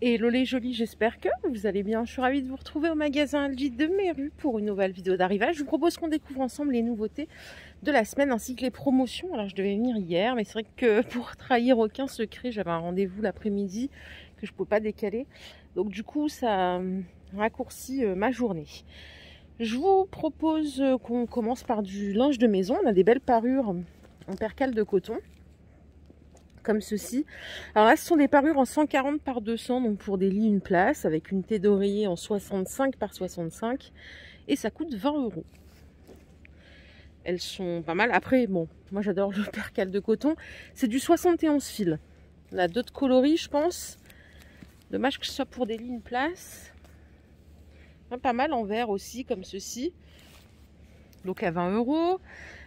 Hello les jolis, j'espère que vous allez bien. Je suis ravie de vous retrouver au magasin Aldi de Méru pour une nouvelle vidéo d'arrivage. Je vous propose qu'on découvre ensemble les nouveautés de la semaine ainsi que les promotions. Alors je devais venir hier, mais c'est vrai que pour trahir aucun secret, j'avais un rendez-vous l'après-midi que je ne pouvais pas décaler. Donc du coup, ça raccourcit ma journée. Je vous propose qu'on commence par du linge de maison. On a des belles parures en percale de coton, comme ceci. Alors là, ce sont des parures en 140 par 200, donc pour des lits une place, avec une thé d'oreiller en 65 par 65, et ça coûte 20 €. Elles sont pas mal. Après, bon, moi j'adore le percale de coton. C'est du 71 fils. On a d'autres coloris, je pense. Dommage que ce soit pour des lits une place. Pas mal en vert aussi, comme ceci. Donc à 20 €.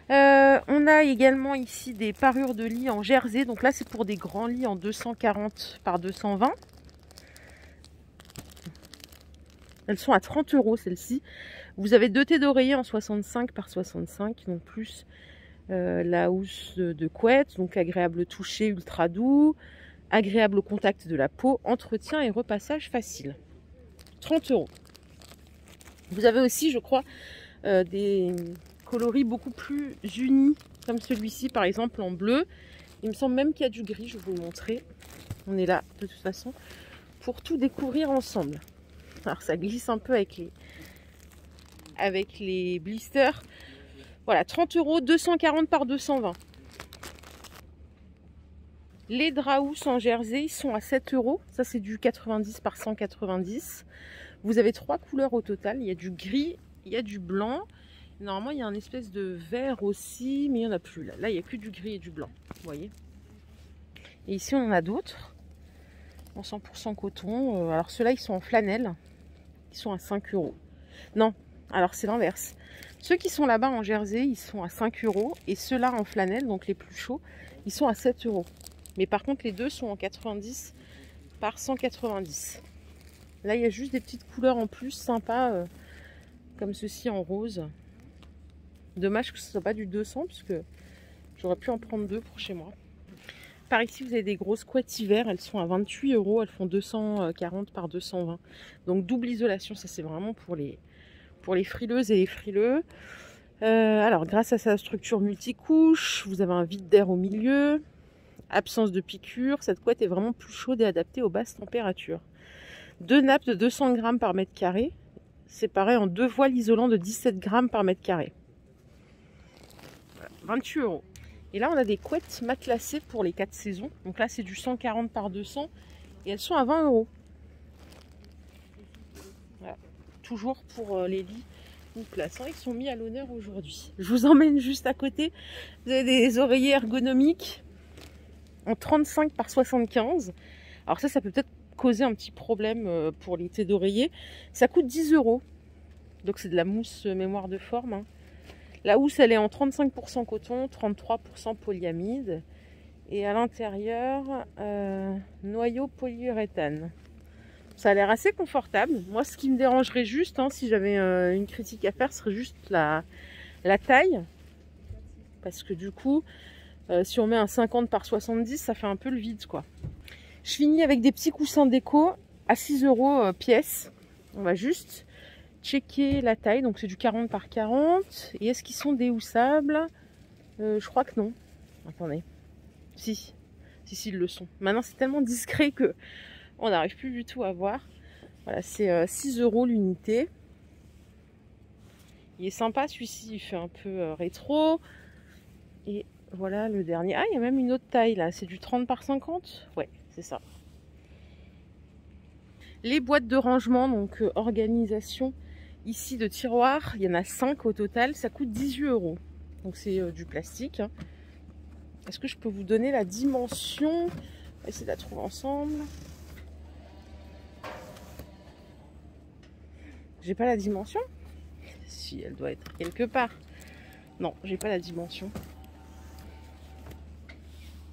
On a également ici des parures de lit en jersey. Donc là, c'est pour des grands lits en 240 par 220. Elles sont à 30 € celles-ci. Vous avez deux thés d'oreiller en 65 par 65. Donc plus la housse de couette. Donc agréable toucher, ultra doux. Agréable au contact de la peau. Entretien et repassage facile. 30 €. Vous avez aussi, je crois, des coloris beaucoup plus unis, comme celui-ci par exemple en bleu. Il me semble même qu'il y a du gris, je vais vous le montrer. On est là de toute façon pour tout découvrir ensemble. Alors ça glisse un peu avec les blisters. Voilà, 30 €, 240 par 220. Les draps en jersey, ils sont à 7 €. Ça c'est du 90 par 190. Vous avez trois couleurs au total. Il y a du gris, il y a du blanc. Normalement, il y a un espèce de vert aussi, mais il n'y en a plus. Là, il n'y a que du gris et du blanc. Vous voyez. Et ici, on en a d'autres. En 100% coton. Alors, ceux-là, ils sont en flanelle. Ils sont à 5 €. Non, alors c'est l'inverse. Ceux qui sont là-bas en jersey, ils sont à 5 €. Et ceux-là en flanelle, donc les plus chauds, ils sont à 7 €. Mais par contre, les deux sont en 90 par 190. Là, il y a juste des petites couleurs en plus sympas, comme ceci en rose. Dommage que ce ne soit pas du 200, puisque j'aurais pu en prendre deux pour chez moi. Par ici, vous avez des grosses couettes hiver. Elles sont à 28 €. Elles font 240 par 220. Donc double isolation, ça c'est vraiment pour les frileuses et les frileux. Alors, grâce à sa structure multicouche, vous avez un vide d'air au milieu. Absence de piqûre. Cette couette est vraiment plus chaude et adaptée aux basses températures. Deux nappes de 200 grammes par mètre carré. Séparées en deux voiles isolants de 17 grammes par mètre carré. 28 €. Et là, on a des couettes matelassées pour les 4 saisons. Donc là, c'est du 140 par 200. Et elles sont à 20 €. Voilà. Toujours pour les lits une place. Ils sont mis à l'honneur aujourd'hui. Je vous emmène juste à côté. Vous avez des oreillers ergonomiques en 35 par 75. Alors ça peut peut-être causer un petit problème pour les thés d'oreiller. Ça coûte 10 €. Donc c'est de la mousse mémoire de forme. La housse, elle est en 35% coton, 33% polyamide. Et à l'intérieur, noyau polyuréthane. Ça a l'air assez confortable. Moi, ce qui me dérangerait juste, si j'avais une critique à faire, serait juste la taille. Parce que du coup, si on met un 50 par 70, ça fait un peu le vide, quoi. Je finis avec des petits coussins déco à 6 € pièce. On va juste checker la taille. Donc c'est du 40 par 40. Et est-ce qu'ils sont déhoussables? Je crois que non. Attendez. Si, ils le sont. Maintenant c'est tellement discret que on n'arrive plus du tout à voir. Voilà, c'est 6 € l'unité. Il est sympa celui-ci, il fait un peu rétro. Et voilà le dernier. Ah, il y a même une autre taille là. C'est du 30 par 50. Ouais, c'est ça. Les boîtes de rangement, donc organisation ici de tiroirs, il y en a 5 au total, ça coûte 18 €. Donc c'est du plastique. Est-ce que je peux vous donner la dimension? On va essayer de la trouver ensemble. J'ai pas la dimension? Si, elle doit être quelque part. Non, j'ai pas la dimension.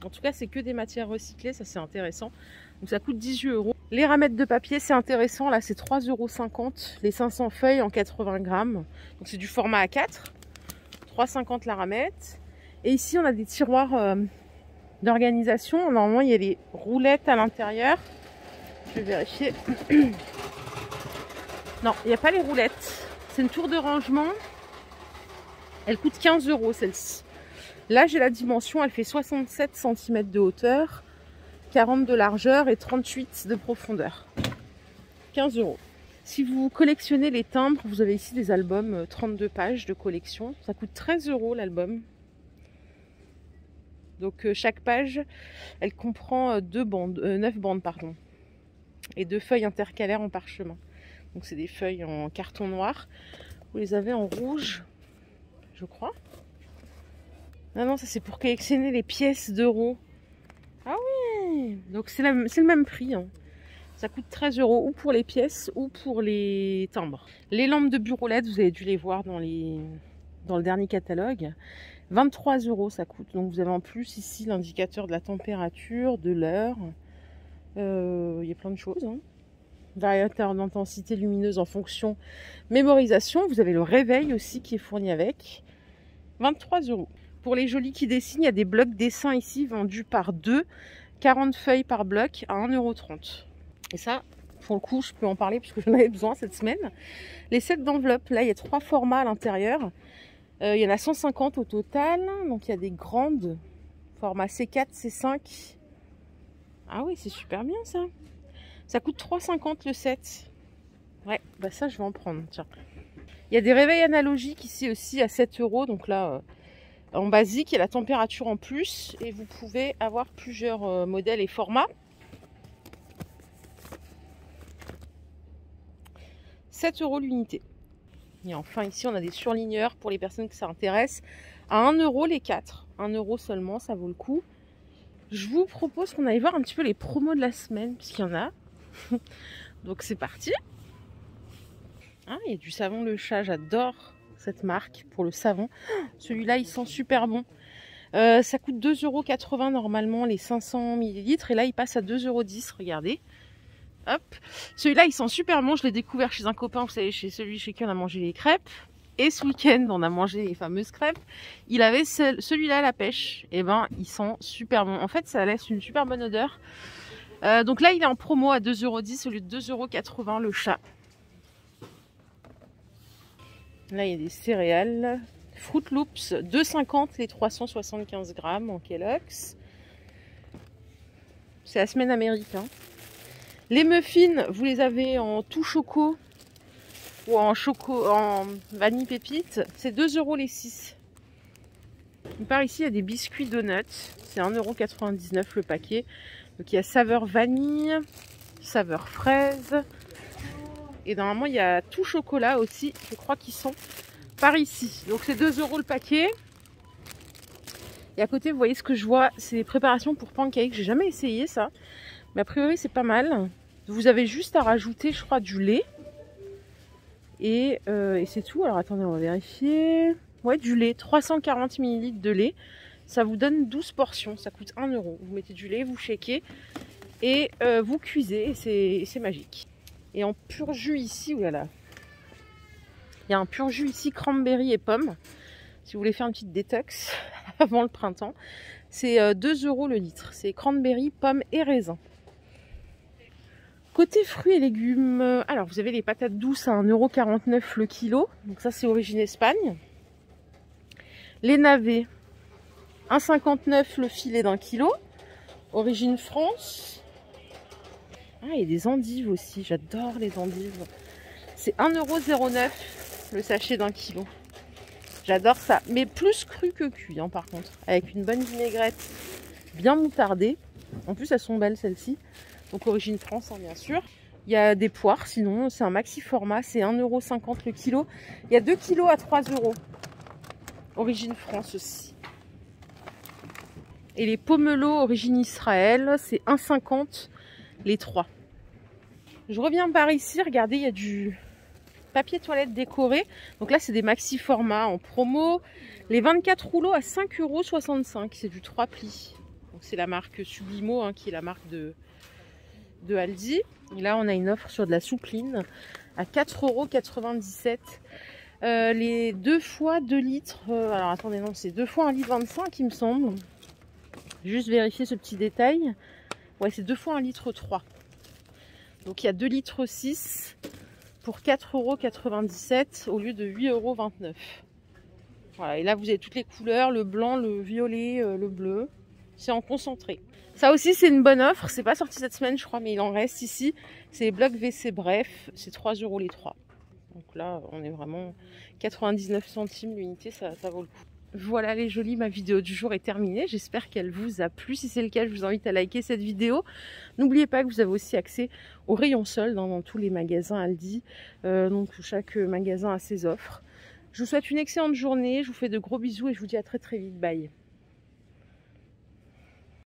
En tout cas, c'est que des matières recyclées, ça c'est intéressant. Donc ça coûte 18 €. Les ramettes de papier, c'est intéressant. Là, c'est 3,50 €. Les 500 feuilles en 80 grammes. Donc c'est du format A4. 3,50 € la ramette. Et ici, on a des tiroirs d'organisation. Normalement, il y a les roulettes à l'intérieur. Je vais vérifier. Non, il n'y a pas les roulettes. C'est une tour de rangement. Elle coûte 15 € celle-ci. Là, j'ai la dimension. Elle fait 67 cm de hauteur, 40 de largeur et 38 de profondeur. 15 €. Si vous collectionnez les timbres, vous avez ici des albums 32 pages de collection. Ça coûte 13 € l'album. Donc chaque page, elle comprend 9 bandes pardon, et 2 feuilles intercalaires en parchemin. Donc c'est des feuilles en carton noir. Vous les avez en rouge, je crois. Ah non, ça c'est pour collectionner les pièces d'euros. Ah oui, donc c'est le même prix. Hein. Ça coûte 13 € ou pour les pièces ou pour les timbres. Les lampes de bureau LED, vous avez dû les voir dans le dernier catalogue. 23 € ça coûte. Donc vous avez en plus ici l'indicateur de la température, de l'heure. Il y a plein de choses. Hein. Variateur d'intensité lumineuse en fonction mémorisation. Vous avez le réveil aussi qui est fourni avec. 23 €. Pour les jolis qui dessinent, il y a des blocs dessins ici vendus par 2. 40 feuilles par bloc à 1,30 €. Et ça, pour le coup, je peux en parler parce que j'en avais besoin cette semaine. Les sets d'enveloppes, là, il y a 3 formats à l'intérieur. Il y en a 150 au total. Donc, il y a des grandes, format C4, C5. Ah oui, c'est super bien ça. Ça coûte 3,50 € le set. Ouais, bah ça, je vais en prendre. Tiens. Il y a des réveils analogiques ici aussi à 7 €. Donc là, en basique, il y a la température en plus. Et vous pouvez avoir plusieurs modèles et formats. 7 € l'unité. Et enfin ici on a des surligneurs pour les personnes que ça intéresse à 1 € les 4. 1 € seulement, ça vaut le coup. Je vous propose qu'on aille voir un petit peu les promos de la semaine puisqu'il y en a. Donc c'est parti. Ah, il y a du savon Le Chat, j'adore cette marque pour le savon. Celui-là il sent super bon. Ça coûte 2,80 € normalement les 500 ml et là il passe à 2,10 €, regardez. Hop, celui-là il sent super bon, je l'ai découvert chez un copain, vous savez, chez celui chez qui on a mangé les crêpes. Et ce week-end on a mangé les fameuses crêpes. Il avait celui-là à la pêche, et ben il sent super bon. En fait ça laisse une super bonne odeur. Donc là il est en promo à 2,10 € au lieu de 2,80 € le Chat. Là il y a des céréales. Fruit Loops, 2,50 € les 375 grammes en Kellogg's. C'est la semaine américaine. Les muffins, vous les avez en tout choco ou en vanille pépite. C'est 2 € les 6. Par ici, il y a des biscuits donuts. C'est 1,99 € le paquet. Donc il y a saveur vanille, saveur fraise. Et normalement, il y a tout chocolat aussi. Je crois qu'ils sont par ici. Donc c'est 2 € le paquet. Et à côté, vous voyez ce que je vois, c'est des préparations pour pancakes. J'ai jamais essayé ça. Mais a priori, c'est pas mal. Vous avez juste à rajouter, je crois, du lait. Et c'est tout. Alors, attendez, on va vérifier. Ouais, du lait. 340 ml de lait. Ça vous donne 12 portions. Ça coûte 1 €. Vous mettez du lait, vous shakez. Et vous cuisez. Et c'est magique. Et en pur jus ici, oulala. Il y a un pur jus ici, cranberry et pommes. Si vous voulez faire une petite détox avant le printemps. C'est 2 € le litre. C'est cranberry, pommes et raisin. Côté fruits et légumes, alors vous avez les patates douces à 1,49 € le kilo. Donc ça c'est origine Espagne. Les navets, 1,59 € le filet d'1 kilo. Origine France. Ah, il y a des endives aussi, j'adore les endives. C'est 1,09 € le sachet d'1 kilo. J'adore ça, mais plus cru que cuit hein, par contre. Avec une bonne vinaigrette bien moutardée. En plus elles sont belles celles-ci. Donc origine France hein, bien sûr. Il y a des poires sinon, c'est un maxi format, c'est 1,50 € le kilo. Il y a 2 kilos à 3 €. Origine France aussi. Et les pomelos origine Israël, c'est 1,50 € les 3. Je reviens par ici, regardez, il y a du papier toilette décoré. Donc là, c'est des maxi formats en promo. Les 24 rouleaux à 5,65 €. C'est du 3 plis. Donc c'est la marque Sublimo, hein, qui est la marque de Aldi. Et là, on a une offre sur de la soupline à 4,97 €. Les 2 fois 2 litres. Alors attendez, non, c'est 2 fois 1,25 litre, il me semble. Juste vérifier ce petit détail. Ouais, c'est 2 fois 1,3 litre. Donc il y a 2,6 litres pour 4,97 € au lieu de 8,29 €. Voilà, et là vous avez toutes les couleurs, le blanc, le violet, le bleu. C'est en concentré. Ça aussi c'est une bonne offre, c'est pas sorti cette semaine je crois, mais il en reste ici. C'est les blocs WC Bref, c'est 3 € les 3. Donc là on est vraiment 99 centimes l'unité, ça vaut le coup. Voilà les jolis, ma vidéo du jour est terminée. J'espère qu'elle vous a plu. Si c'est le cas, je vous invite à liker cette vidéo. N'oubliez pas que vous avez aussi accès au rayon solde dans tous les magasins Aldi. Donc chaque magasin a ses offres. Je vous souhaite une excellente journée. Je vous fais de gros bisous et je vous dis à très très vite. Bye.